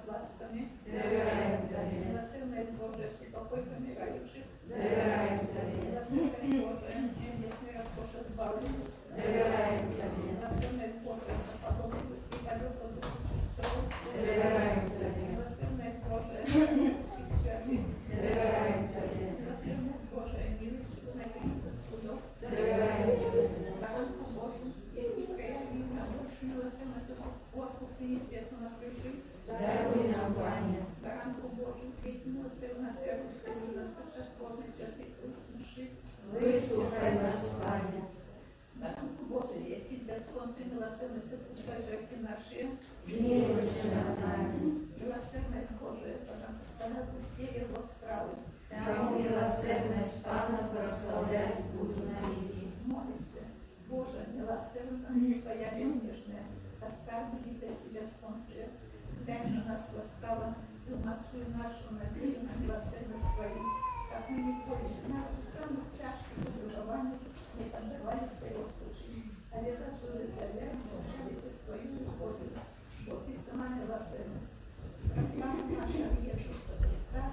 ласками, доверяем Тебе, милосердность Божия с упокой помирающих, доверяем Тебе, милосердность Божия, весь мир от Божия избавлен, доверяем Тебе, милосердность Божия, подобный и полет от Духа Чистого, доверяем Тебе, милосердность Божия, всех святых, доверяем Тебе, милосердность Божия, не лучше находиться в судах, доверяем Тебе, Баранку Божию, и покаяние на больше милосердность откуплений светло на крыше, даруй нам память, Баранку Божию, и милосердно первую силу нас подчастворный святый круг души, выслухай нас память, Баранку Божию, який безконцей милосердность отпускай жертвы наши, смилуйся над нами, милосердность Божия, потому все его справы, тому милосердность Пана прославлять буду навеки. молимся. Боже, милосердность Твоя безмежная, оставь для себя сконция, дай на нас ласкаво, умацуй нашу надею на милосердность Твою, как мы николи на самых тяжких выпробованиях не поддавались роскоши, але завжди доверяем, общались с Твоей любовью. Вот и сама милосердность. Расслава наша Иисуса Христа,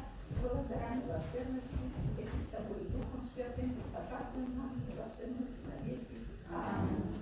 благодаря милосердности, и с Тобой Духом Святым, показывай нам милосердность навеки. Аминь.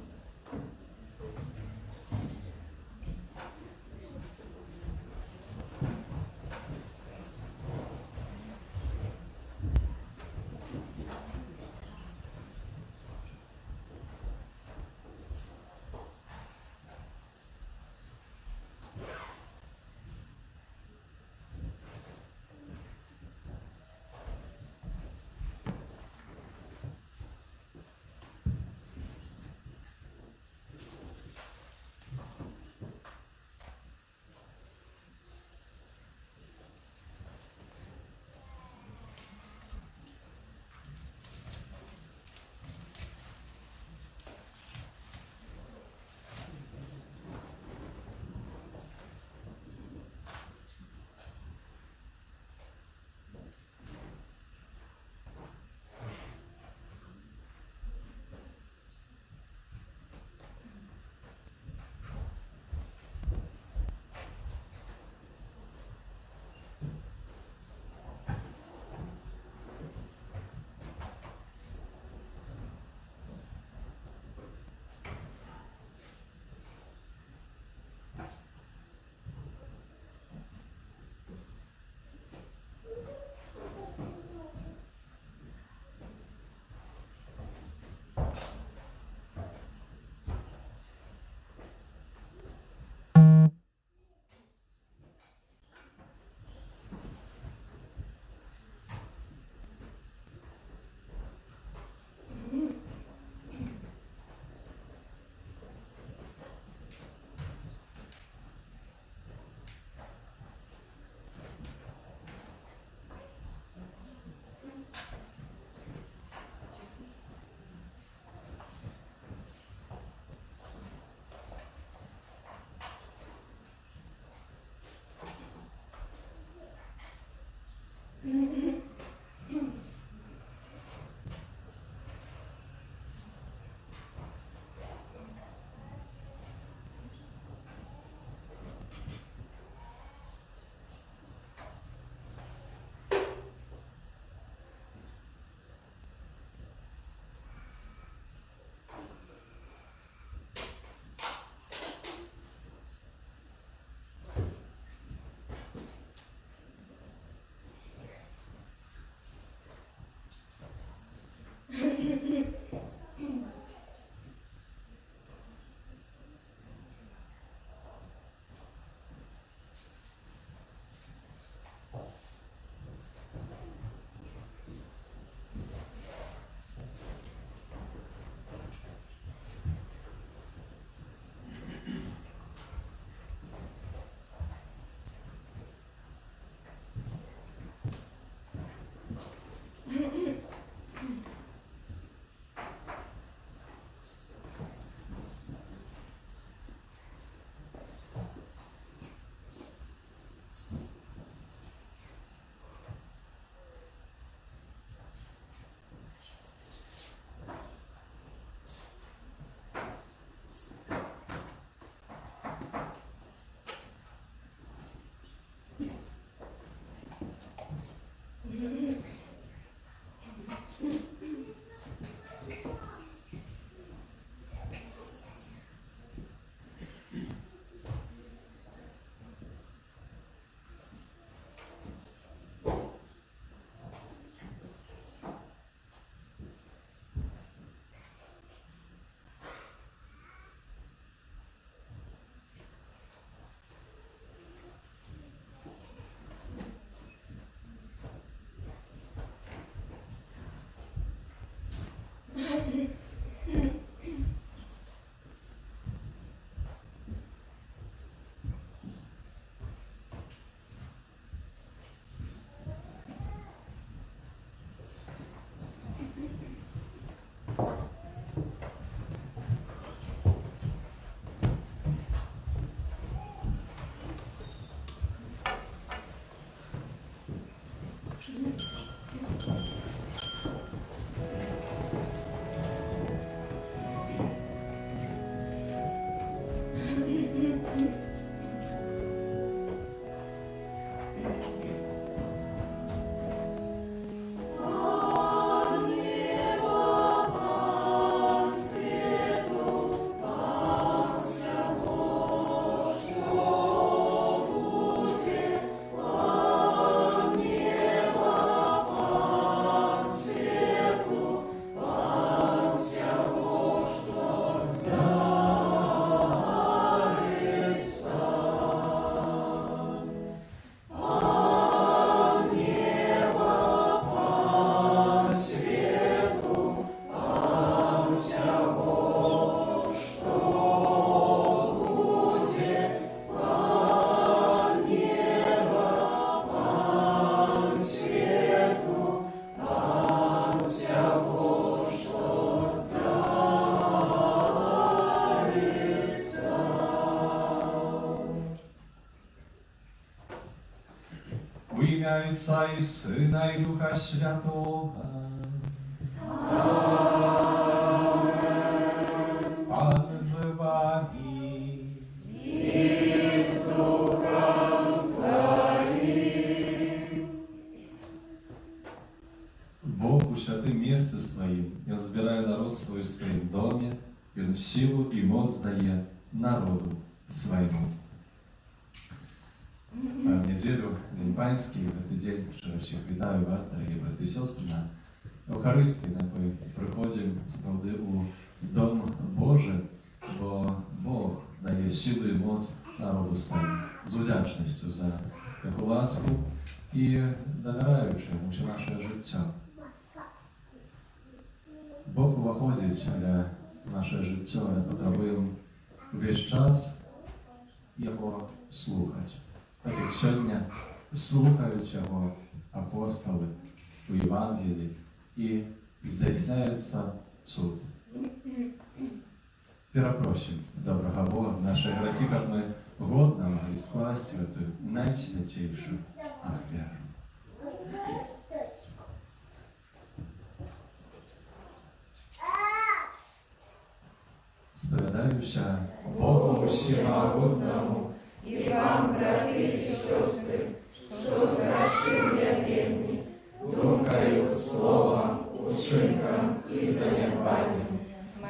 W imię Ojca i Syna i Ducha Świętego. Pan z wami. I z duchem Twoim. Бог у святым месте Своим, и збирає народ свой в своем доме, и Он силу и моц дає народу своему. В неделю, День Панский, в этот день, всіх вітаю вас, дорогі брати і сестри, на Евхаристії, ми приходимо справді у Дом Божий, бо Бог дає силу і моц народу своєму, з вдячністю за таку ласку і довіряючи йому все наше життя. Бог уваходить в наше життя, ми потребуємо весь час Його слухати. Так як сьогодні слухають Його апостоли у Євангелії і здійсняється цуд. Перепросим доброго Бога за наші грехи, як ми годно могли скласти в эту найсвятейшую оферу. Сповідаюся Богу всемогутному, и вам, братья и сестры, что зрашили вельми, думкою, словом, учинком и занепанием.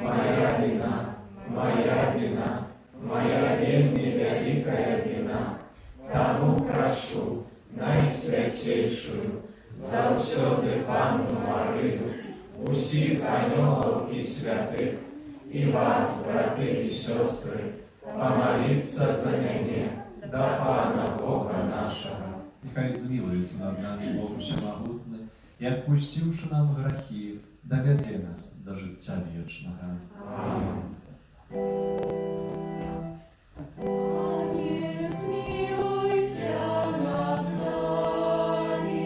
Моя вина, моя вельми великая вина. Тому прошу, найсвятейшую, завсёды Панну Марию, усіх анёлов и святых, и вас, браты и сестры, помолиться за меня, до Пана Бога нашего. Нехай змилується над нами Бог всемогутний, і відпустивши нам грехи, доведе нас до життя вічного. Аминь. Пане, змилуйся над нами.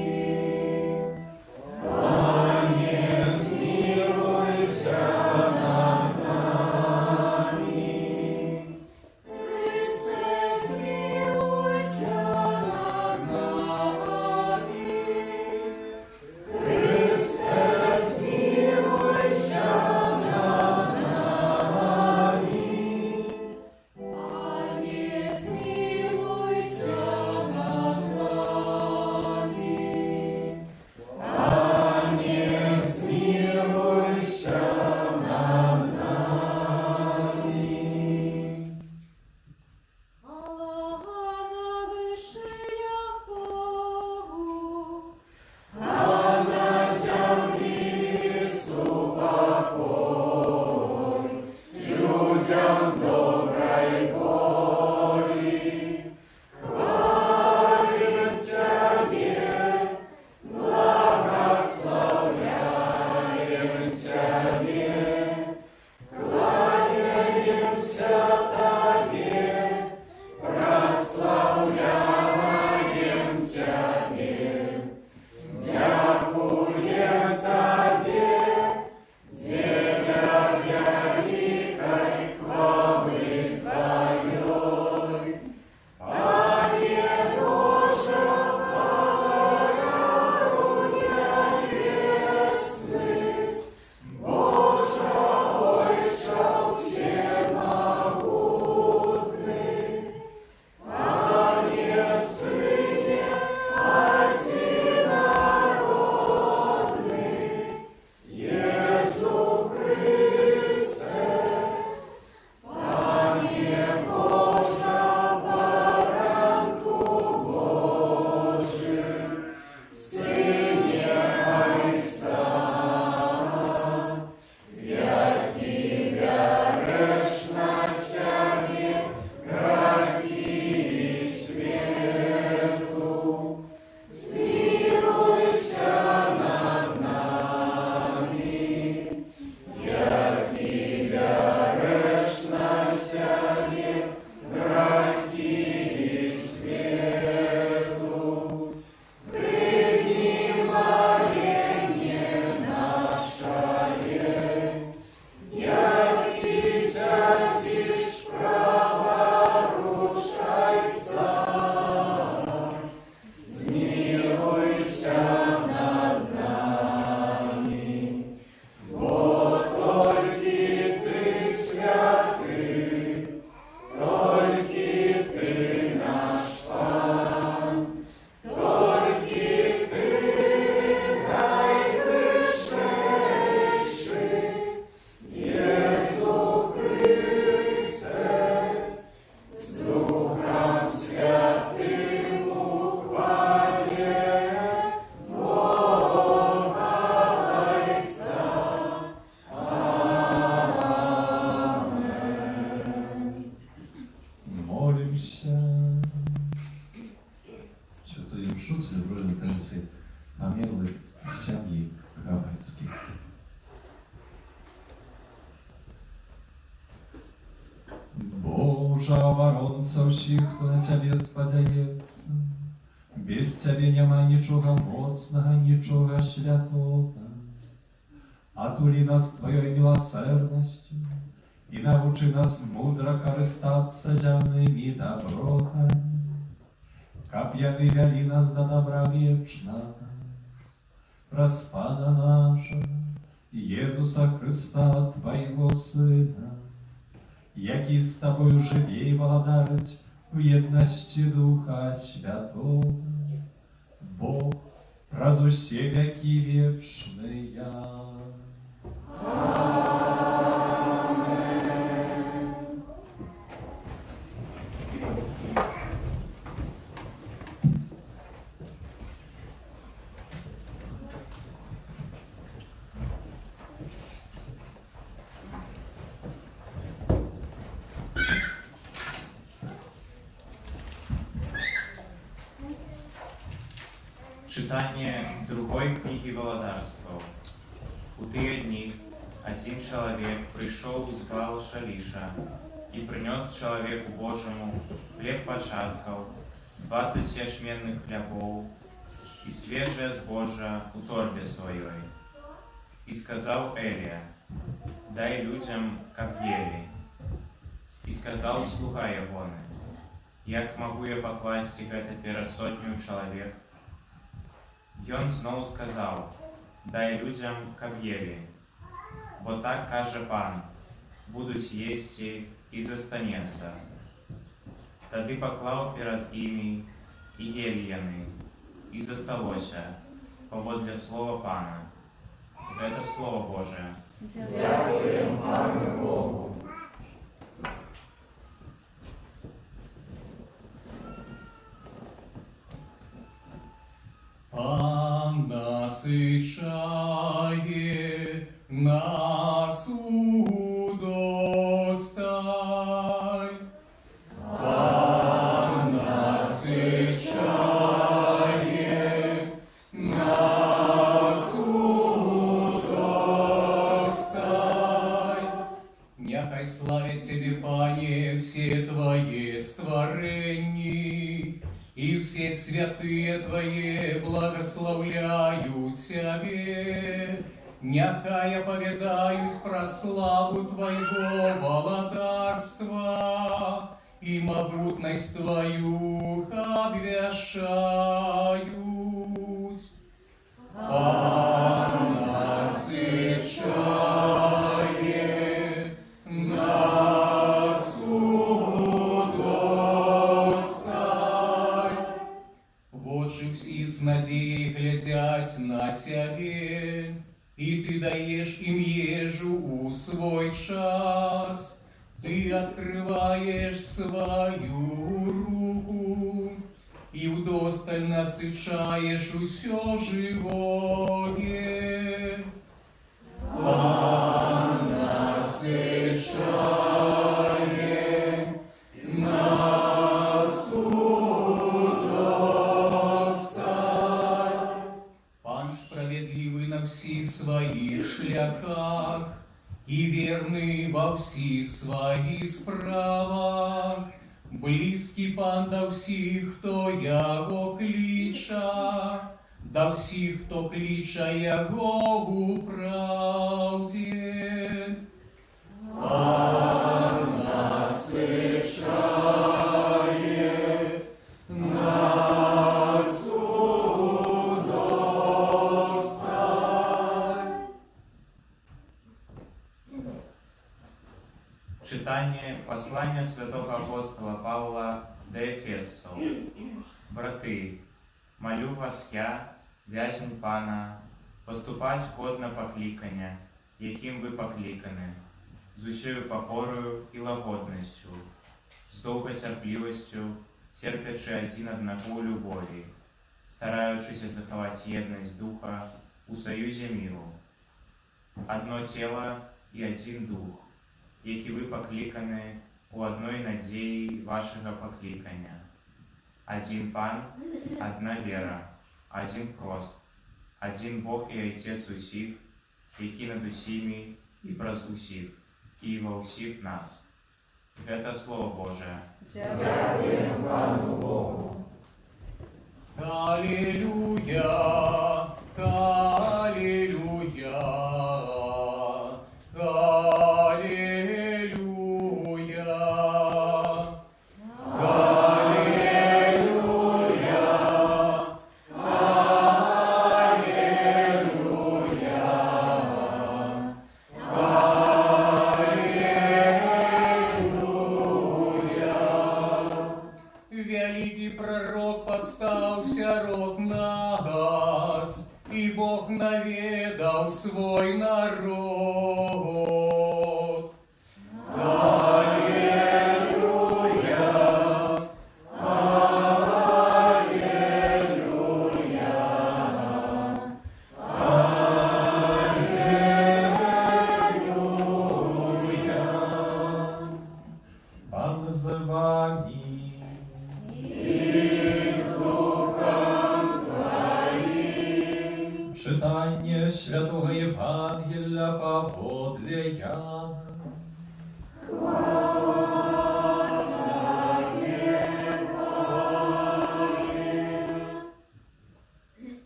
Пане, змилуйся над нами. Христе, змилуйся над нами. Христе, змилуйся над нами. Пане, Милуйся. Святої Вшуці доброї інтенції помилуй сям'ї Гавецьких. Божа воронца ўсіх, хто на Цябе спадзяецца. Без Цябе няма нічога моцнага, нічога святога. Атулі нас Твоёй милосерднасцю і навучы нас мудра карыстацца зямнымі добротамі, каб яны вялі нас да добра вечнага. Праз Пана нашага, Езуса Христа, Твайго Сына, які з Тобою жыве і валадарыць у єднасці Духа Святого, Бог праз усе векі вечныя. Читание другой книги Володарствов. У тыя дні один человек пришел з Гаал-Шалиша и принес человеку Божьему хлеб початков, 20 ячменных хлебов и свежее збожжя у торбе своей. И сказал Элия: дай людям, как ели. И сказал слуга ягоны: як могу я покласти гэта перед сотню человек? Ён зноў сказал: дай людям, каб ели. Бо так каже Пан: будуть есці і застанецца. Тады паклаў перад імі, і ели яны, і засталося, паводле слова Пана. Гэта Слово Божие. Дякуємо Пану Богу. Пан насичає нас удостай. Пан насичає нас удостай. Няхай славять Тебе, Пане, все Твои створения, и все святые Твои благословляют Тебе. Няхай оповедают про славу Твоего володарства и могутность Твою обвящают. Пан насыщает нас удостай. Вот же все с надеей глядят на Тебе, и Ты даешь им ежу у свой час. Ты открываешь свою руку и вдосталь насыщаешь усё живое. Пан насыщает нас удостай. Пан справедливый на всех своих шляхах и верный во всех своих справах. Близкий Пан до всех, кто Яго клича, до всех, кто клича Яго у правде. Пан насыщает нас удостай. Читание послания святого апостола Павла до Ефесцев. Брати, молю вас я, вязень Пана, поступать годно покликання, яким ви покликані, з усією покорою і лагодністю, з довготерпливостю, терпячи один одного у любові, стараючись заховати єдність Духа у союзі миру. Одно тіло і один Дух, які ви покликані у одной надеи вашего покликания. Один Пан, одна вера, один прост, один Бог и Отец усіх, який над усіми і праз усіх, і во всіх нас. Это Слово Божие. Дякуємо Пану Богу. Аллилуйя, аллилуйя, аллилуйя. Великий пророк постався род нас, и Бог наведал свой народ. Аллилуйя, Пан з вами. Читание Святого Евангелия подле Яна.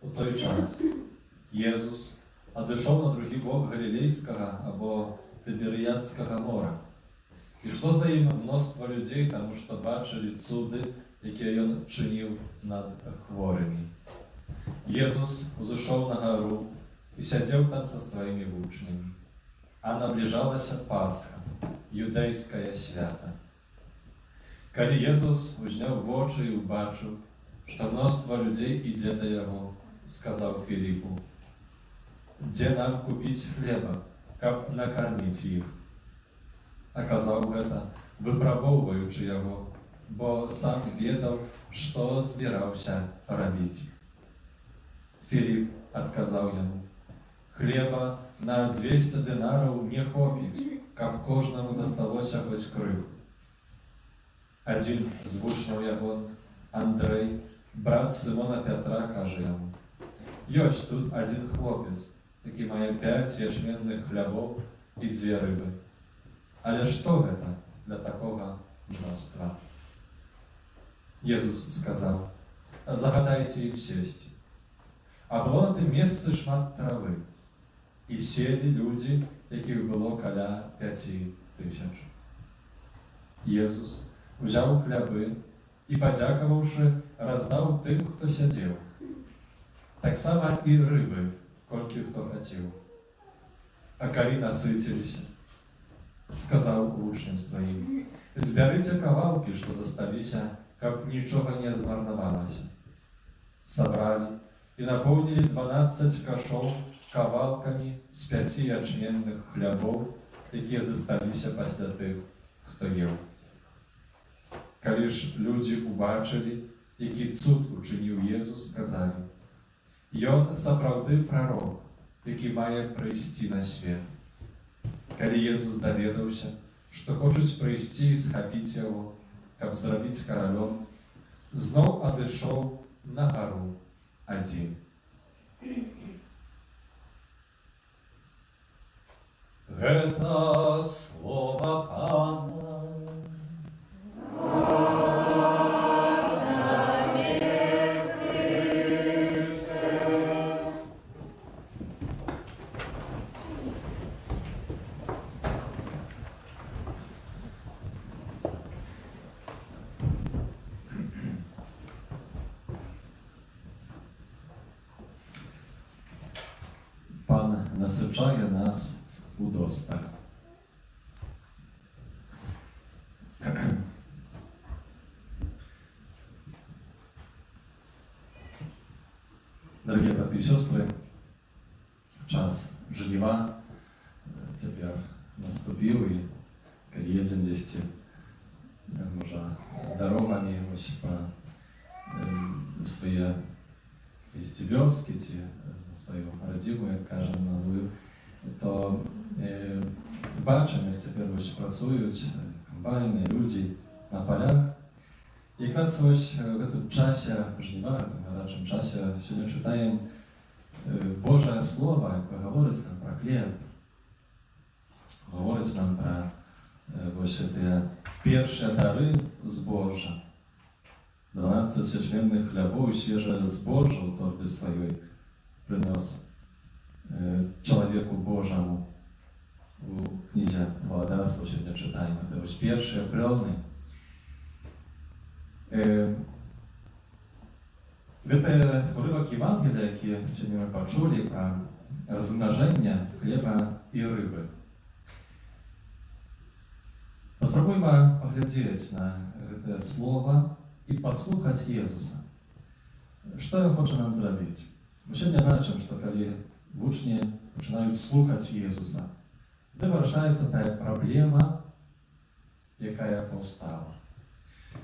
У той час Єсус одійшов на другий бок Галілейського або Тиберіадського моря. Ішло за ним мноство людей, тому що бачили цуди, які він чинив над хворими. Єсус узошел на гору и сидел там со своими учнями. А наближалася Пасха, юдейское свято. Коли Єсус узняв в очі і убачив, що мноство людей іде до його, сказав Філіпу: «Де нам купить хлеба, каб накормить їх?» А казав это, випробовуючи його, бо сам ведав, що збирався робити. Филипп отказал ему: «Хлеба на 200 динаров не хопить, как кожному досталося хоть крыху». Один з учнів його, Андрей, брат Симона Петра, каже йому: «Есть тут один хлопець, який має 5 ячменних хлябов і 2 риби. Але що это для такого мноства?» Єсус сказав: «Загадайте їм сесть». А було на тим місці шмат трави, і сіли люди, яких було каля 5000. Єсус взяв хляби і, подякувавши, роздав тим, хто сидів. Так само і риби, кольки хто хотів. А коли наситилися, сказав учням своїм: «Зберіть кавалки, що зосталися, каб нічого не змарнувалося». Собрали и наполнили 12 кошов кавалками з 5 ячменних хлябов, які зосталися після тих, хто їв. Коли ж люди убачили, який цуд учинив Єсус, сказали: «Йон сапраўды пророк, який має прийти на світ». Коли Єсус довідався, що хочуть прийти і схопити його, каб зробити королем, знов одійшов на гору один. Это слово Пана. Пан насичає нас удосталь. Дорогі брати і сестри, час жнива тепер наступив, і коли їдемо десь може дорогами ось по своє ці вёрстки, ці свою родину, як кажемо, то бачимо, як тепер ось працюють комбайны, людзі на палях. Якраз вось в гэтым часе жніва, в гэтым гарачым часе сёння чытаем Божае Слово, якое гаворыць нам пра хлеб, гаворыць нам пра вось гэтыя першыя дары збожжа. 12 ячменных хлябоў і свежае збожжа ў торбе сваёй прынёс чалавеку Божаму. У кнізе Валадарства сёння чытаем. Гэта вось першыя плёны. Гэта урывак Евангелія, які сёння мы пачулі пра размнажэнне хлеба і рыбы. Паспрабуйма паглядзець на гэтае слово і паслухаць Езуса. Што ён хоча нам зрабіць? Мы сёння бачым, што калі вучні пачынаюць слухаць Езуса, то вырашаецца тая праблема, якая паўстала.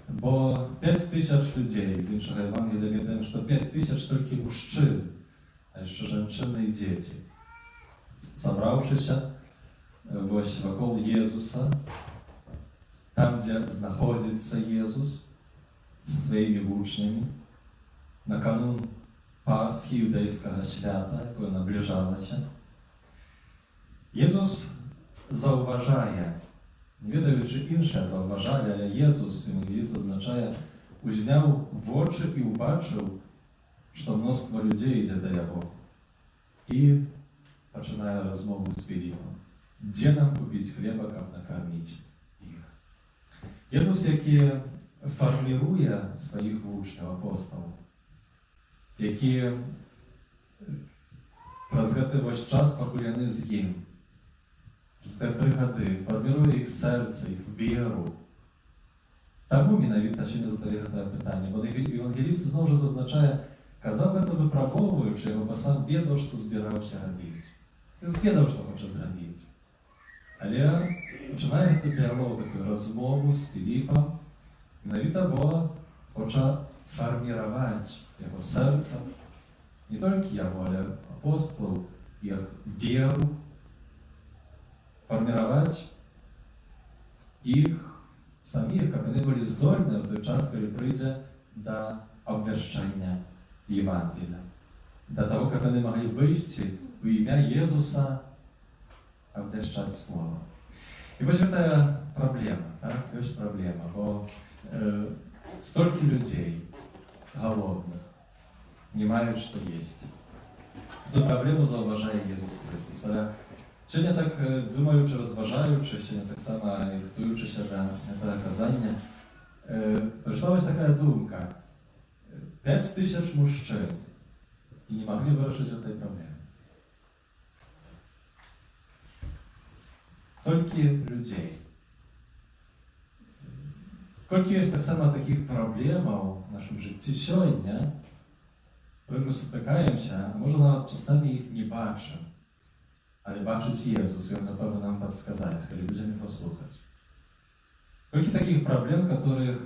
Бо 5000 людзей, з іншага Евангелія ведаем, што 5000 толькі мужчын, а яшчэ жанчыны і дзеці. Сабраўшыся вось вакол Езуса, там, дзе знаходзіцца Езус са сваімі вучнямі, на канун Пасхі юдэйскага свята, якое набліжалася, Езус заўважае, не ведаючы іншыя заўважалі, але Езус, евангеліст азначае, узняў вочы і ўбачыў, што мноства людзей ідзе да яго. І пачынае размову з Філіпам. Дзе нам купіць хлеба, каб накарміць іх? Езус, які фарміруе сваіх вучняў, апосталаў, які праз гэты вось час, пакуль яны з ім, за 3 гады фарміруе іх сэрца, іх веру. Таму менавіта сёння задалі гэтае пытанне, бо евангеліст зноў жа зазначае, казаў гэта выпрабоўваючы яго, бо сам ведаў, што збіраўся рабіць. Ён ведаў, што хоча зрабіць. Але пачынае гэты дыялог, такую размову з Філіпам, менавіта бо хоча фарміраваць яго сэрца, не толькі яго, але апосталаў, іх веру, фарміраваць іх саміх, каб яны былі здольныя ў той час, калі прыйдзе да абвяшчання Евангелія, да таго, каб яны маглі выйсці у імя Езуса абвяшчаць Слова. І вось гэтая праблема, так? Ёсць праблема, бо столькі людзей галодных не маюць што есці. Ту праблему заўважае Езус Христос. Але сёння так думаючы, разважаючы, сёння таксама рыхтуючыся да гэтага казання, прыйшла вось такая думка. 5000 мужчын і не маглі вырашыць гэтай праблемы. Столькі людзей. Колькі ёсць таксама такіх праблемаў в нашым жыцці сёння, з якімі мы сутыкаемся, а можа нават часамі іх не бачым, але бачыць Езус, ён гатовы нам падсказаць, калі будзем іх паслухаць. Колькі такіх праблем, которые,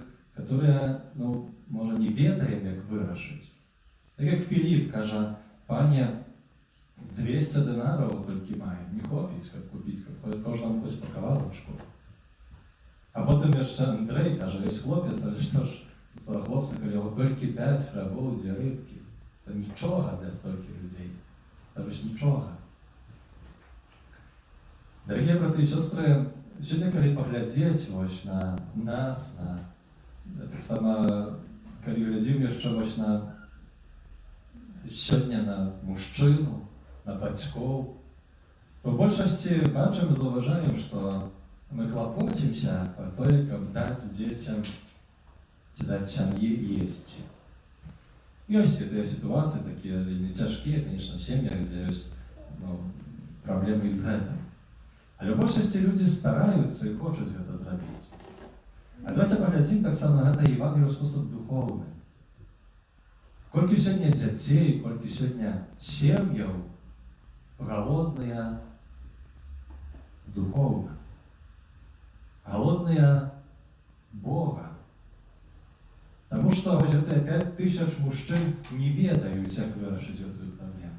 можа, не ведаем, як вырашыць. Так як Філіп кажа, пане, 200 динараў толькі маем, не хопіць, каб купіць, каб кожнаму хоць па кавалачку. А потым яшчэ Андрэй кажа, ёсць хлопец, але што ж, з того хлопца, калі яго толькі 5 хлябоў, 2 рыбкі. Це нічога для столькі людзей. Це ж нічога. Дарагія браты і сёстры, сёння, калі паглядзець вось на нас, так сама, калі глядзім яшчэ вось на сёння на мужчыну, на бацькоў, то ў большасці бачым, заўважаем, што мы клапоцімся па тое, каб даць дзецям ці даць сям'і есці. Ёсць гэтыя сітуацыі такія вельмі цяжкія, канечна, в сем'ях, дзе ёсць праблемы з гэтым. Але ў большасці людзі стараюцца і хочуць гэта зрабіць. А давайте паглядзім таксама на гэта Евангелію ў спосаб духоўны. Колькі сёння дзяцей, колькі сёння сем'яў галодныя духоўна, галодныя Бога. Таму што вось гэтыя 5000 мужчын не ведаюць, як вырашыць гэтую праблему.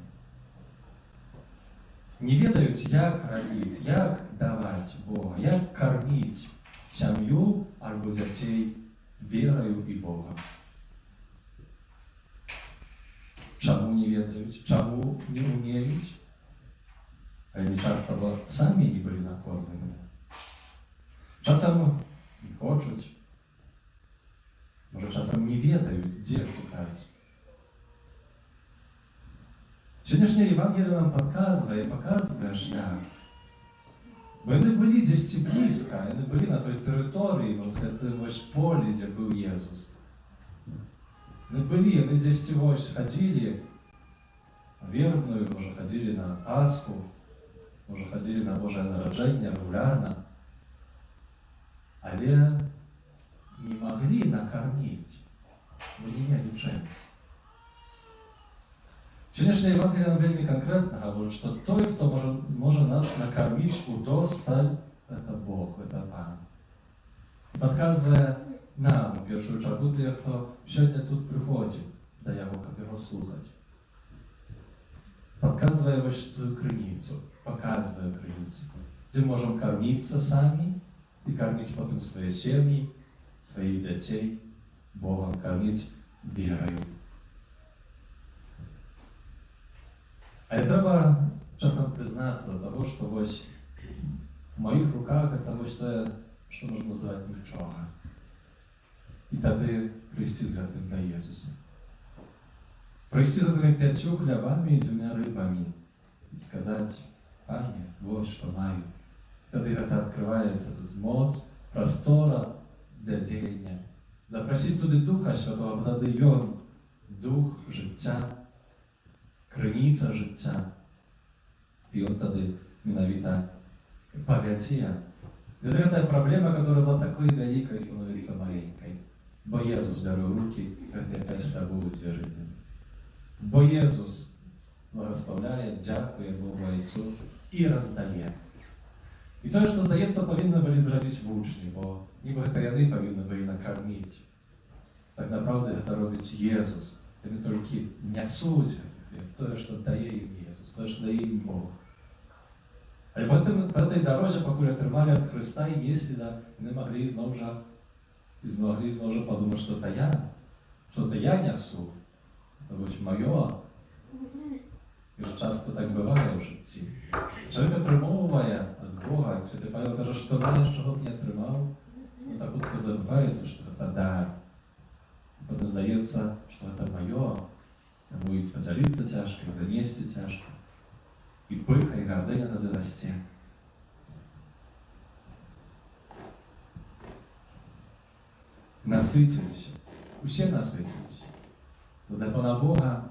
Не ведаюць, як рабіць, як даваць Бога, як карміць сям'ю альбо дзяцей вераю і Богам. Чаму не ведаюць, чаму не умеюць? Они часто самі не былі накормлены. Часам не хочуць, можа часам не ведаюць, дзе шукаць. Сённяшняе Евангелие нам показвае шлях. Бо яны былі дзесьці блізка, яны былі на той тэрыторыі, можна сказаць, вось поле, дзе быў Езус. Яны былі, яны дзесьці вось хадзілі на вербную, можа хадзілі на Пасху, можа хадзілі на Божае нараджэнне рэгулярна, але не маглі накарміць, бо не мелі чым. Сённяшняе Евангелие нам вельмі канкрэтна гаворыць, што той, хто можа нас накарміць удосталь, это Бог, это Пан. І падказвае нам, у першую чаргу, тыя, хто сёння тут прыходзіў да яго, каб яго слухаць. Падказвае вось тую крыніцу, паказвае крыніцу, дзе можам карміцца самі і карміць потым свае сем'і, сваіх дзяцей, Богам карміць вераю. Але трэба часам прызнацца да таго, што вось у маіх руках это вось тое, што можна называць нічога. І тады прыйсці з гэтым да Езуса. Прыйсці з гэтымі 5 хлябамі і 2 рыбамі і сказаць: Пане, вось што маю. Тады гэта адкрываецца тут моц, прастора для дзеяння. Запрасіць туды Духа Святого, бо тады Ён дух жыцця, крыніца жыцця. І он тады менавіта павядзе. І гэтая праблема, которая была такой вялікай, становіцца маленькай. Бо Езус бярэ ў рукі гэтыя 5 хлябоў і 2 рыбы. Бо Езус благословляе, дзякуе Богу Айцу і раздае. І тое, што, здаецца, павінны былі зрабіць вучні, бо нібы гэта яны павінны былі накарміць. Так напраўды гэта робіць Езус. Яны толькі нясуць тое, што дае ім Езус, тое, што дае ім Бог. Але потым па этой дарозе, пакуль атрымалі ад Хрыста і неслі, яны маглі зноў жа падумаць, што это я, што-то я нясу, это вось маё. І ж часто так бывае ў жыцці. Чалавек атрымоўвае ад Бога, Святы Павел кажа, што маеш, чаго б не атрымаў, так хутка забываецца, што гэта дар. Потым здаецца, што гэта маё, будет падзяліцца цяжка, занесці цяжка. І пыха, і гардыня тады расце. Насыціліся, усе насыціліся. Бо для Пана Бога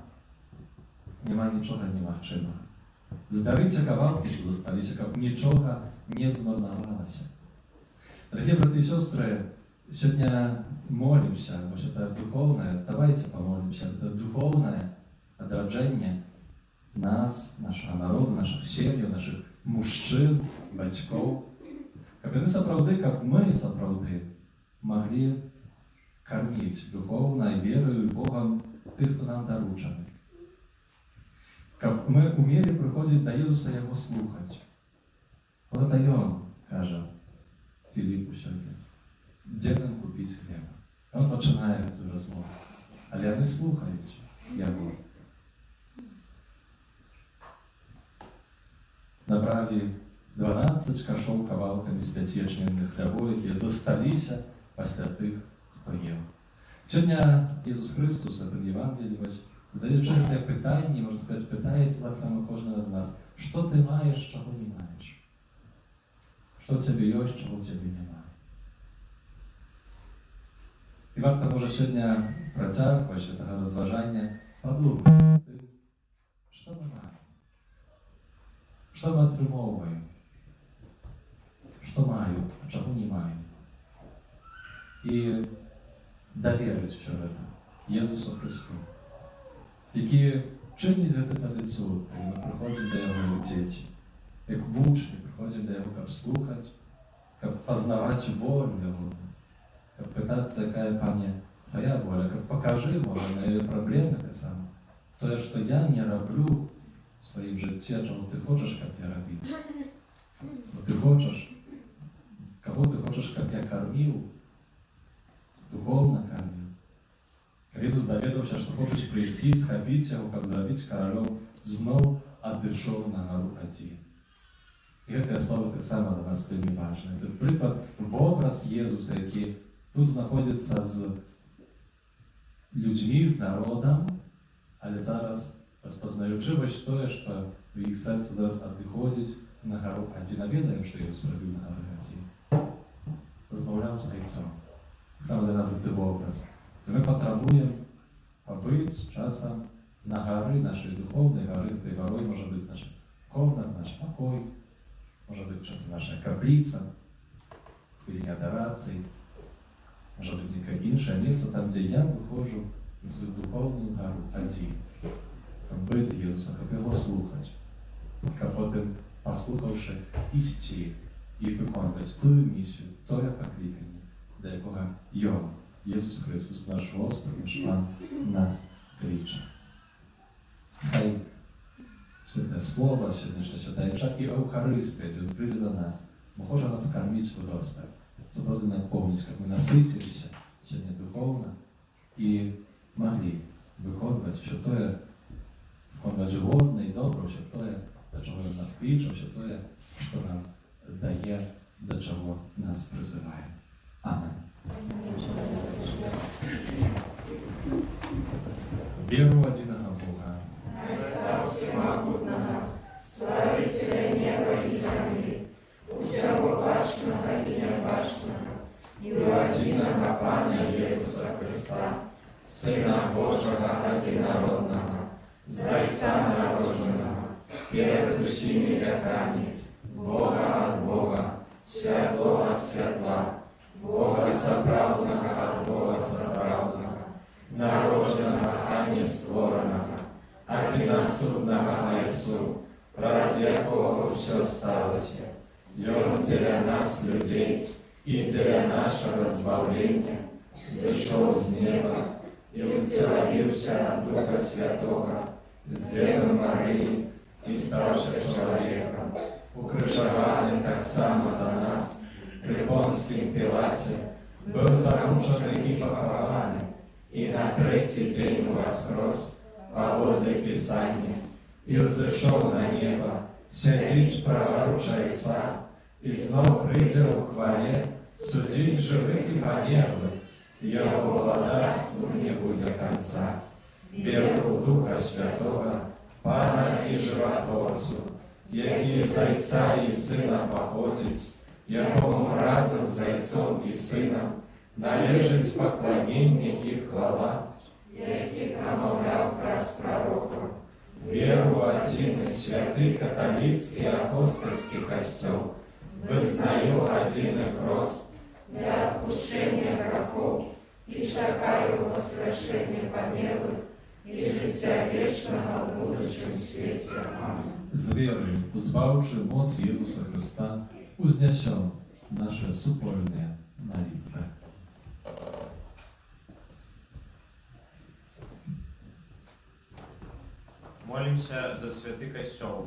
няма нічога немагчымага. Збярыце кавалкі, што засталіся, каб нічога не змарнавалася. Дорогие браты и сестры, сегодня молимся, может это духовное, давайте помолимся, это духовное отражение нас, нашего народа, наших семей, наших мужчин, батьков. Как они сапраўды, как мы сапраўды могли кормить духовно и верою Богом тех, кто нам доручены. Как мы умели приходить до Иисуса и Его слухать. Вот это и Он, каже Філіпу сьогодні. Де нам купити хліба? Він починає цю розмову. Але вони слухають його. Набрали 12 кашоў кавалкамі з 5 ячменных хлябоў, якія засталіся пасля тых, хто ел. Сьогодні Ісус Христос в этом Євангелії задаючи це питання, можна сказати, питається так само кожного з нас. Що ти маєш, чого не маєш? Що в тебе є, чого в тебе немає? І варто може сьогодні протягувати цього розважання подумати, що ми маємо? Що ми отримовуємо? Що маю, а чого не маю? І довірити все це Єсусу Христу, який чинить гэта тады цуд, калі мы прыходзім да Яго дзеці, як вучні прыходзім да Яго, каб слухаць, каб пазнаваць волю Яго, каб пытацца, якая, Пане, Твоя воля, каб пакажы, можа, мае праблемы ты сам, тое, што я не раблю в сваім жыцці, чаго ты хочаш, каб я рабіў. Бо ты хочаш, каб кого ты хочешь, как я кормил, духовно кормил. Иисус доведався, что хочешь прийти, схопить его, как зробить королем, знов отошел на гору один. И это слово так само для нас вельми важне. Це приклад в образ Єсуса, який тут знаходиться з людьми, з народом, але зараз розпознаючи ось те, що в їх серці зараз відходить на гору один. А ведаємо, що Єсус робив на горі один. Розмовляв з Отцем. Саме для нас це образ. Ми потребуємо побити часом на горі, нашої духовної гори. Той горою може бути наша комната, наш покой, може бути часом наша каплиця, хвилині адорації, може бути яке інше місце, там, де я виходжу на свою духовну гору один. Щоб бути з Єсусом, щоб його слухати. Щоб потім, послухавши, йти і виконувати ту місію, те покликання, до якого його, Єсус Христос, наш Господь, наш Пан, нас кличе. Хай Святе Слово, сьогоднішня свята Євча і Евхаристія, Він прийде до нас, бо хоче нас кормити вдосталь. Це буде наповнити, щоб ми наситилися сьогодні духовно і могли виконувати, що то є, виконувати животне і добре, що то є, до чого Він нас кличе, що то є, що нам дає, до чого нас призиває. Амен. Веру в единого Бога, Отца Всемогутного, Створителя неба и земли, у всего башенного и небашенного, и у единого Пана Иисуса Христа, Сына Божьего одинородного, с Отца народженного, перед всеми веками, Бога от Бога, Святого от Святла, Бога соправдного от Бога соправдного, народженного, а не створенного, одиносудного Отцу, ради якого все сталося, и Он для нас, людей, и для нашего избавления, зашел с неба и утеловился от Духа Святого, с Девы Марии и ставший человеком, укрыжованный так само за нас, при Понским Пилате, был замучен и похован, и на третий день воскрес, поводы Писания, и взошел на небо, сидит праворуч Отца, и снова придет в хвале, судить живых и померлых, Его владарству не будет конца. Веру в Духа Святого, Пана и Животворцу, який з Отца і Сина походить, якому разом з Отцом і Сином належить поклоніння і хвала, який промовляв праз пророков. Веру в один и святый католицкий апостольский костел, вызнаю один и прост для отпущения грехов и шагаю в воскрешение померлых и життя вечного в будущем свете. Аминь. z wiery, uzbawczy moc Jezusa Chrysta, uzniesią nasze supolne modlitwy. Молимся за святый костел,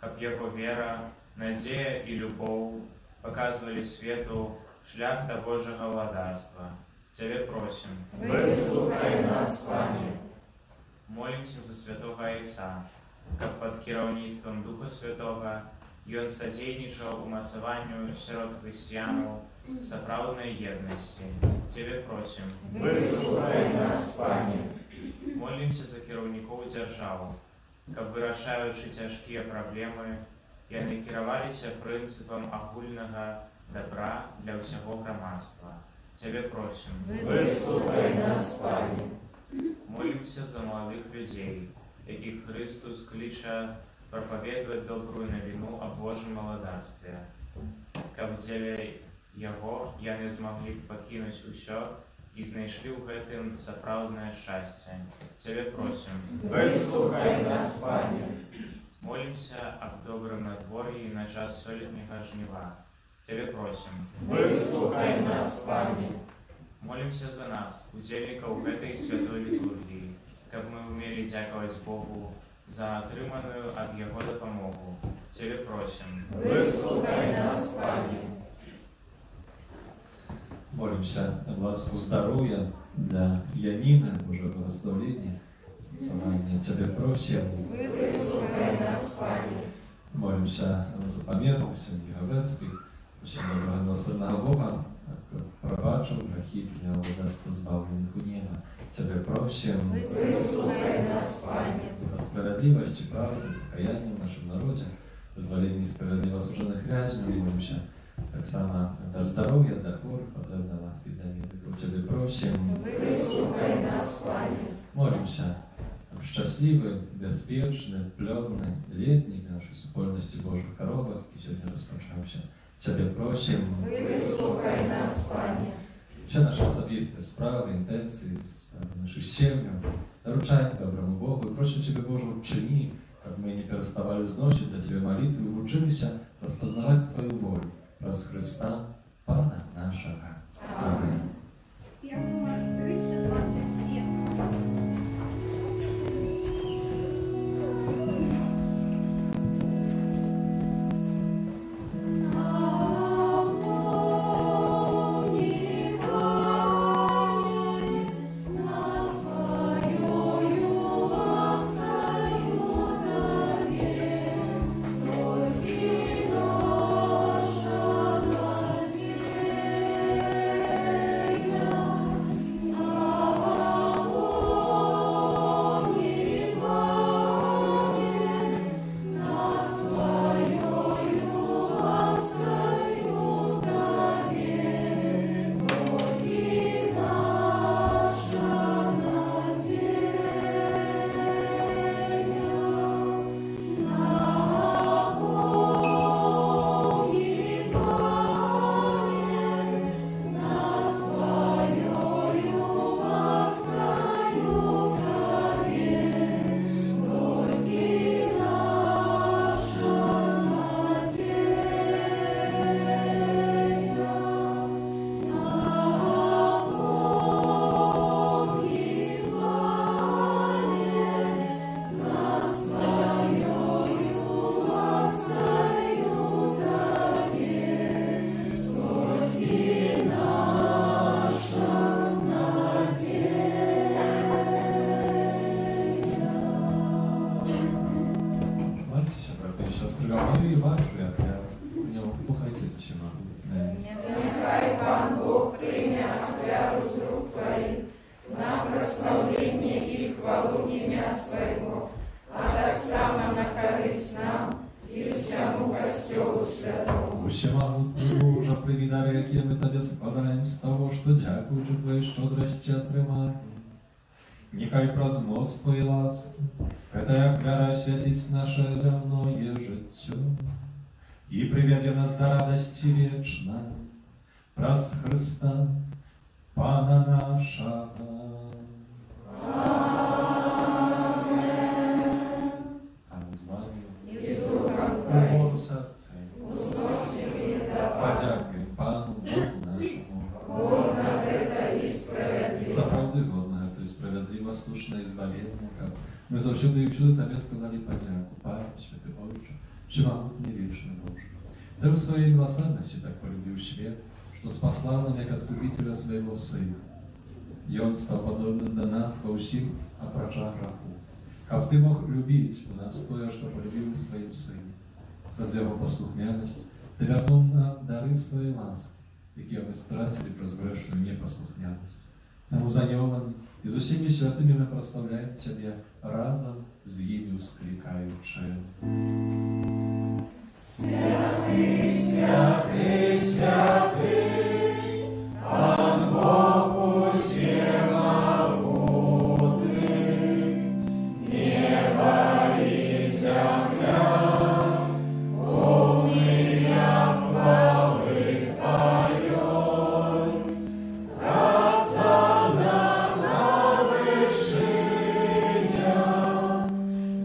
как его вера, надея и любовь показывали свету шлях до Божьего владарства. Тебе просим. Выслухай нас, Пане. Молимся за святого Отца, как под кіраўніцтвом Духа Святого ён содейничал умацаванню сярод христианов сапраўднай едности. Тебе просим. Выслухай нас, Пане. Молимся за кіраўнікоў дзяржаў, каб вырашаючы цяжкія праблемы, яны кіраваліся прынцыпам агульнага добра для ўсяго грамадства. Тебе просим. Выслухай нас, Пане. Молимся за молодых людей, яких Христос клича проповедовать добрую новину о Божьем владарстве. Каб дзеля Яго яны змаглі пакінуць усё і знайшлі ў гэтым сапраўднае шчасце. Тебе просим. Выслухай нас, Пане. Молимся об добрым надворье на час сёлетняга жніва. Тебе просим. Выслухай нас, Пане. Молимся за нас, удзельнікаў гэтай святой літургіі, каб мы умели дзякаваць Богу за атрыманую ад Яго дапамогу. Тебе просим. Выслухай нас, Пане. Молимся о ласку здоровья для Янины, Божье благословение. Славание Тебе просим. Выслухай нас, Пане. Молимся за помилку Сьогодні Говецький. Просим доброго милосердного Бога, пробачив грехи, прийняв водацтво збавлених у небо. Тебе просим. Выслухай нас, Пане. Духа справедливости, правды, покаяния в нашем народе, дозволения справедливо осужденных вязней, молимся. Так само до здоровья, до хворых, потребно ласки для медиков. Тебе просим. Выслухай нас, Пане. Молимся. Szczęśliwy, bezpieczny, plodny, letni w naszej wspólności Bożych Korowach i сегодня rozpoczął się. Ciebie prosimy. Выслухай нас, Пане. Все наши особистые справы, интенции, справы наших семьям наручаем доброму Богу и просим Тебя, Боже, учини, как мы не переставали взносить для Тебя молитвы и учимся распознавать Твою волю, раз Христа, Пана нашего. Аминь. Спев номер 327. Нехай Пан Бог прийме отряду з рук Твоих на прославление и хвалу имя Своего, а так само на користь нам и всему Костелу Святому. Всемогутний Боже, прийми дари, які ми Тобі складаємо з того, що дякуючи Твоїй щодрості отримаємо. Нехай праз моц Твоей ласки, эта вера освятить наше земное життя и приведя нас до радости вечной, праз Христа, Пана нашего. Аминь. З вами И с Духом Твоим Богу серце. узносим и давай. Подякуємо Пану Богу нашому. Бог нас это и справедливо. За правди годного, Ти справедливо, слушне і збавленника. Ми завжди і всюди Тобі сказали подяку. Пане, Святий Отче, всемогутний вечный Боже. Ты в своей милосердности так полюбил свет, что спасла нам як откупителя своего Сына. И Он стал подобным до нас во всем опроча греху. Как Ты мог любить у нас то, что полюбил Своим Сыном. За Его послухняность Ты вернул нам дары Своей ласки, які ми стратили про згрешную непослухняность. Тому за Нього і з усіми святими ми прославляємо Тебе разом з ними ускликаючи. Святый, святый, святый, Пан Бог всемогутный, небо и земля, полные хвалы Твоей. Осанна на вышинях,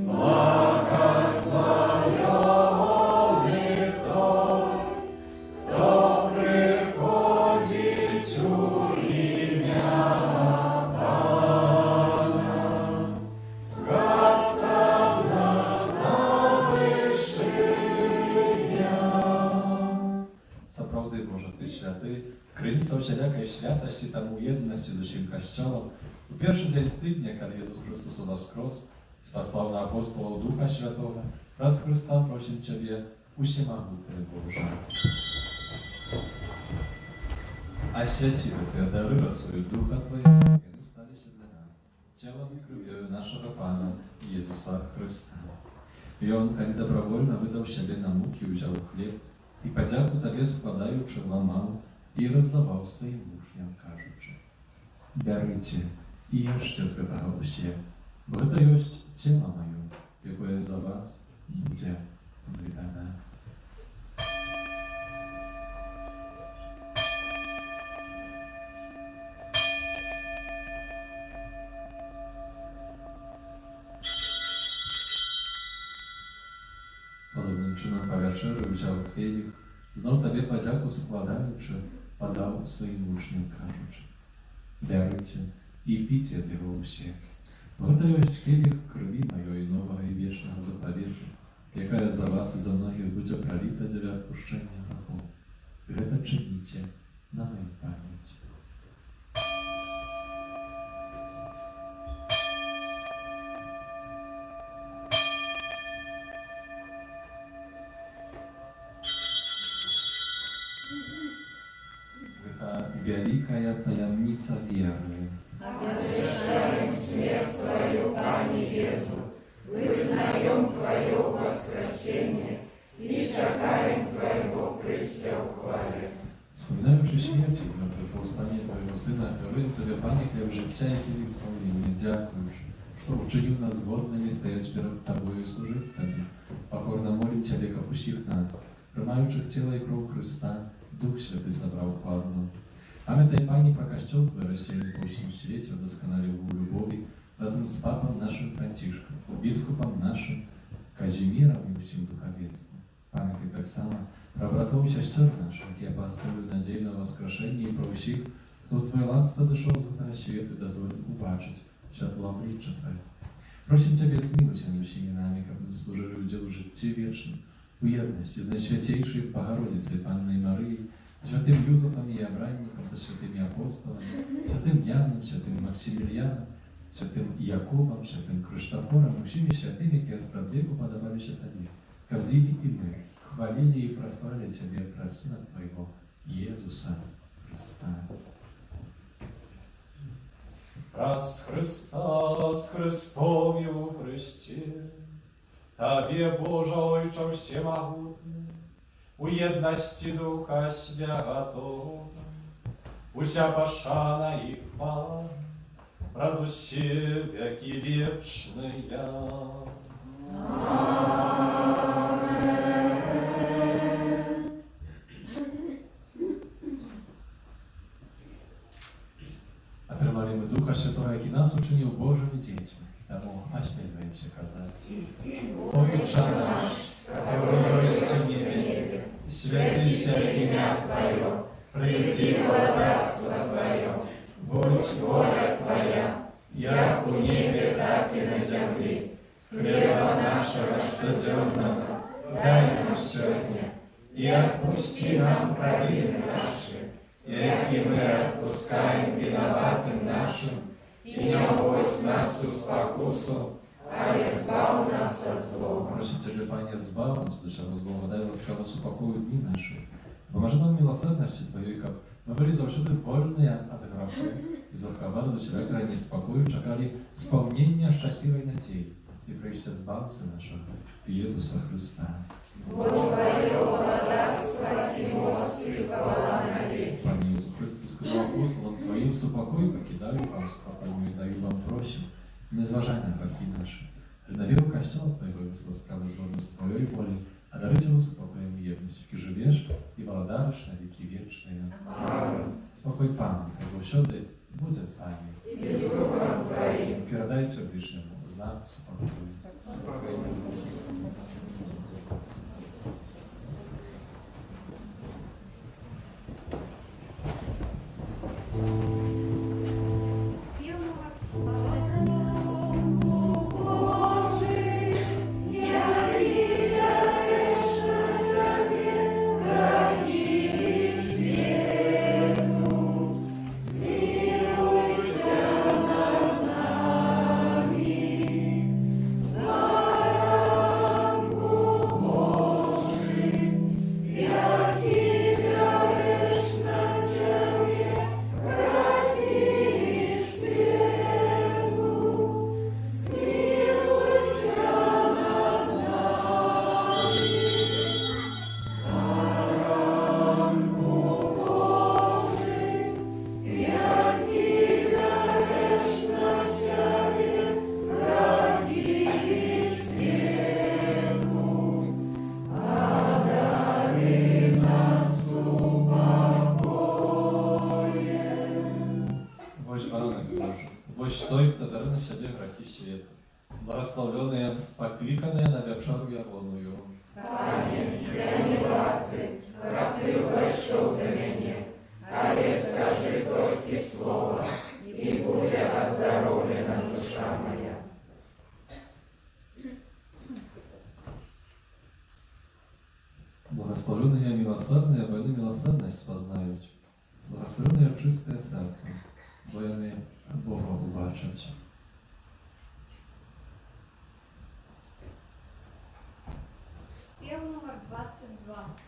благословен кто придет стало. У перший день тижня, коли Ісус Христос воскрес, спаслав на апостолов Духа Святого, раз Христа просим Тебе, усемогутный Боже. Освяти Ты дары росою Духа Твоего, и они стали для нас телом и кровью нашего Пана Иисуса Христа. И Он, как добровольно выдал себе на муки, взял хлеб, и подяку Тебе складаючи ламал, и раздавал своим учням, кажучи: «Берите и ешьте з гэтага ўсе, бо гэта ёсць цела маё, якое за вас будзе выдана». Podobnym czynem po wieczerzy wziął kielich, znał Tobie podziaku składaючи, подав своим учням, кажучи: «Берите и пейте з его усе, бо гэта ёсць келих крови моей нового и вечного заповета, якая за вас и за многих будзе пролита для отпущения грехов. Гэта чините на мою память». Великая таямница веры. Обещаем смерть Твою, Пане Иису, вызнаем Твое воскресение и чекаем Твоего прийстя в хвале. Wspominaючи śmierć i powstanie Twojego Syna, oferuję Tobie, Panie, chleb życia i kielich zbawienia, dziękując, что учинил нас годными стоять перед Тобою и служить Тебе. Покорно молим Тебя, как усих нас, приймаючи тело и кровь Христа, Дух Святый собрал хвалу. Памятай, Пане, про Костел Твой, рассеянный по всему свете, удосконалил в любови, разом с Папом нашим Франтишком, Бискупом нашим Казимиром и всем духовенством. Памятай так само про братов и сестер наших, я поставлю надею на воскрешение и про всех, кто Твое ласка дошел з этого света, дозволит убачить światło обличчя Твое. Просим Тебя, смилуйся над всеми нами, как мы заслужили удел в житті вечном, у єдності з Найсвятейшей Богородицей Панной Марии, святым Юзефом и Авраамиком, со святыми апостолами, святым Яном, святым Максимилианом, святым Якубом, святым Криштофором и всеми святыми, которые справедливо подавалися Тебе, казили и мы, хвалили и прославили Тебе про Сына Твоего, Иисуса Христа. Раз Христа з Христом і у Христі, Тобі, Боже Ойче всемогутний, у єдності Духа Святого, уся пошана і хвала, раз усі веки вечные. Отримали ми Духа Святого, який нас учинив Божими дітьми, тому осміливаємося казати: «Отче наш, который есть в небе, святится имя Твое, приди царство Твое, будь воля Твоя, як у небе, так и на земле. Хлеба нашего штоденного дай нам сегодня, и отпусти нам провины наши, яки мы отпускаем виноватым нашим, и не уводь нас в спокусу, а избав нас от злого». Просим Тебя, Пане, избав нас от всякого злого, дай ласкаво супокою дни наши. Поможи нам милосердности Твоей, как мы были завжди вольные от греха, и заховали до Тебя крайне спокою, чекали сповнення щасливой надії, и прежде Збавця нашого, Иисуса Христа. Бо Твое владарство и мощь и хвала навеки. Пане Иисус Христос сказал апостолам Твоим: «Супокой покидаю вам, спокойно и даю вам просим, не зважай на грехи наши. На веру Костела Твоего и ласкавой згодность Твоей воли, а дарить его спокоем и едностью, и живешь и владариш на веки вечные». Аминь. Спокой Пане, хай завсёды буде з вами. И с Духом Твоим. Передайте ближнему знак спокою. Смилуйся lecz той, kto bere na siebie graki świata. Błogosławiony, покликанные на вечеру явоную. Пане, я не варты, как ты вошел до меня, але скажи только слово, и будет оздоровлена душа моя. Благословенные милосердные, бо они милосердность познают. Благословенные чистое сердце, бо они Бога убачат. Спев номер 22.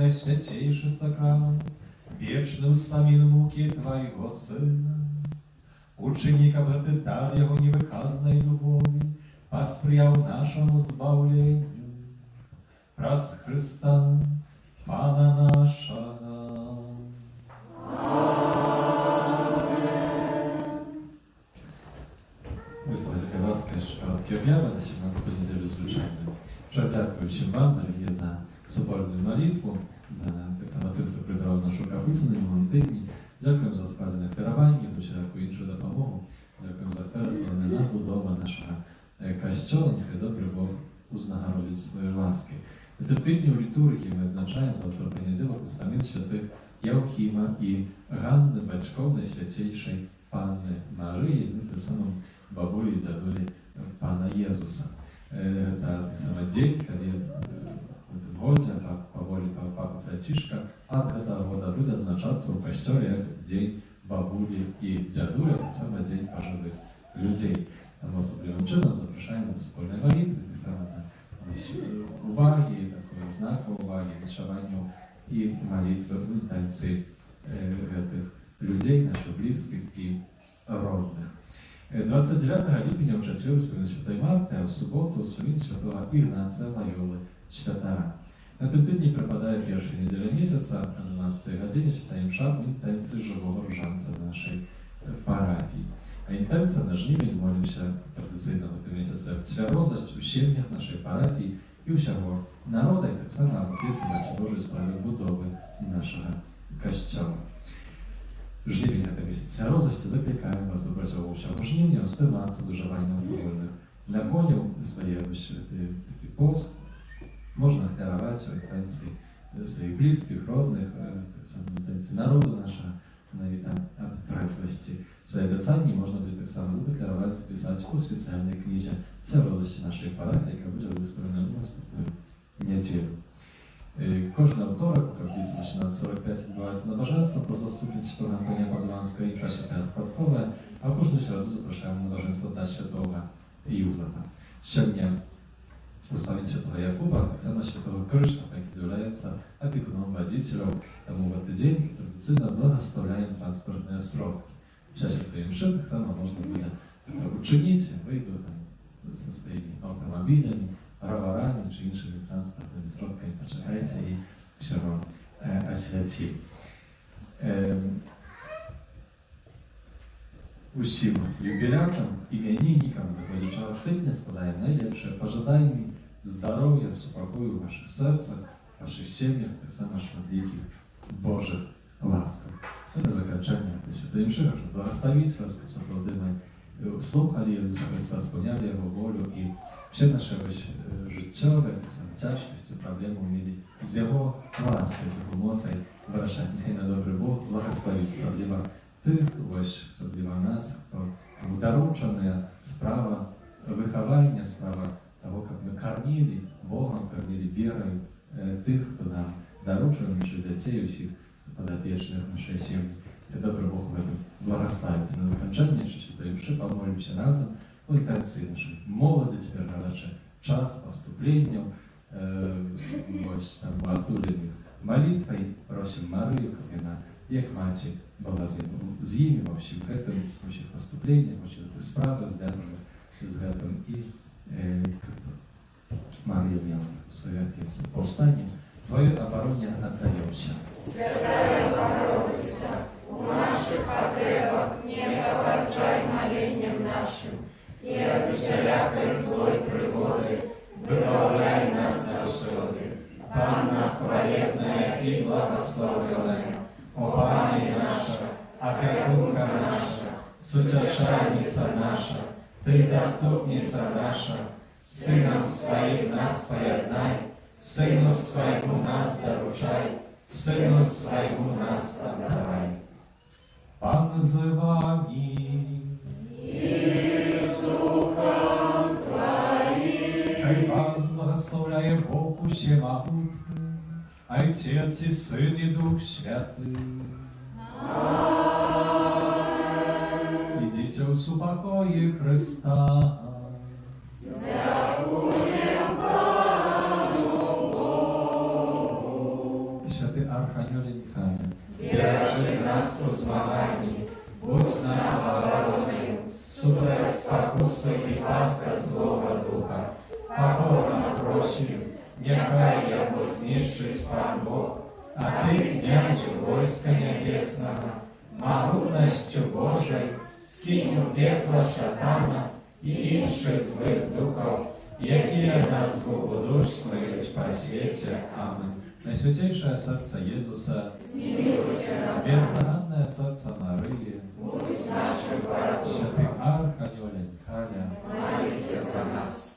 Najświętейszy sakrament, wieczny wspomin muki Twojego Syna. Uczyni, aby Ty dar Jego niewykazanej любови посприял нашему збавлению. Праз Христа, Пана нашего. Висловите ласка, що об'яви на 17-ту неділю звичайно. Дякую вам, дорогі, за соборну молитву, за так само тих, хто прибрав нашу капицю на минулому тижні. Дякуємо за складене керування, за всяку іншу допомогу. Дякуємо за переслане надбудова нашого костьола. Нехай добрий Бог узнагородить свої ласки. В тижні у літургії ми відзначаємо завтра понеділок успомин святих Яухіма і Ганни, батьков Найсвятейшої Панни Марії, тим самим бабулі і дядулі Пана Єзуса. Та саме день, коли в этом году по воле Папы Францишка от этого года будет означаться в костеле как день бабули и дядули, так само день пожилых людей. Там особливим чином запрошаємо до спільної молитви, так само на уваги, такої знаку уваги, вишиванню і молитви в інтенції этих людей, наших близьких і родних. 29 липня в четвер вспомин Святой Марты, а в субботу вспомин Святого Игнация Лойолы Чтатара. На этом тижні припадає перша неділя місяця, о 12 годині читаємо шабу інтенції живого ружанця нашої парафії. А інтенція на жнивень молимося традиційно в цьому місяці святозність у щемнях нашої парафії і усього народу, і так само обов'язково Божої справи будови нашого костьола. Жнивень – це місяць святозності, закликаємо вас у всього жнивня, остиматися до вживання алкогольних напоїв, своє такий пост. Можно даровать в интенции своих близких, родных, в интенции народу нашего, на трезвости. Свои обещания можно будет так само задекларовать, записать у специальной книге святости нашей парафии, яка буде виставлена в наступную неделю. Кожного второк, как написано, 16:45 відбувається набоженство про заступництво Святого Антонія Падуанського і Пресвятая Спадкова, а кожну середу запрошуємо на набоженство до Святого Юзефа. Сьогодні Условить Святого Якуба, так само Святого Кришнафа, який является опекуном водителем, тому в этот день традиционно благословляем транспортные сродки. В часе твоей мши так само можно будет это учинить, выйду там со своими автомобилями, роверами чи іншими транспортными сродками, почекайте и всего освятим. Усім юбілятам, іменинникам виходячого тижня складаємо найліпше пожадаємо здоров'я, спокою в ваших серцях, в ваших сім'ях, так само швидких Божих ласках. Це на закінчення Святої Мши, щоб благословити вас, щоб ми слухали Ісуса Христа, сповняли Його волю і все наше життєве, тяжкості, проблеми вміли з Його ласки, з помocą вирішати. Нехай на добрий Бог благословить особливо тих, особливо нас, хто доручена справа виховання, справа того, как мы кормили Богом, кормили верой тих, хто нам доручен, наших детей, всіх подопечных нашей семьи. И добрый Бог в этом благословит. На закінчення Святої Мши помолимся разом в інтенції нашої молоді, тепер наше час поступлення, отулених молитвой, просим Марию, как она, як Маті, була з ними во всем этом, во всех поступлениях, во всех этих справах, связанных с этим. И Мария имела свое отец повстание. Твое обороне отдаемся. Святая Богородица, у наших потребах не провожай молением нашим, и от всякой злой пригоды выбавляй нас завсёды. Панна хвалебная и благословленная, о Пане наша, опекунка наша, сутешальница наша, Ты заступница наша, Сыном Своим нас поеднай, Сыну Своему нас доручай, Сыну Своему нас отдавай. Пан з вами. И с Духом Твоим. Хай вас благословляє Бог Всемогутній, Отец и Сын и Дух Святый. Идите в супокое Христа. Дякуем Пану Богу. Święty Archaniolie Michale, бережи нас у змаганні, будь нам обороною, супроть спокуси і пастка злого духа. Покорно просим, нехай його знищить Пан Бог, а ти, князю войска небесного, могутностью Божой, скинь у пекла шатана і інших злих духов, які нас будуть по світі. Amen. Najświętejsze serce Jezusa, bezzagadne serce Maryi, Święty Archaniolie Michale, Молись за нас.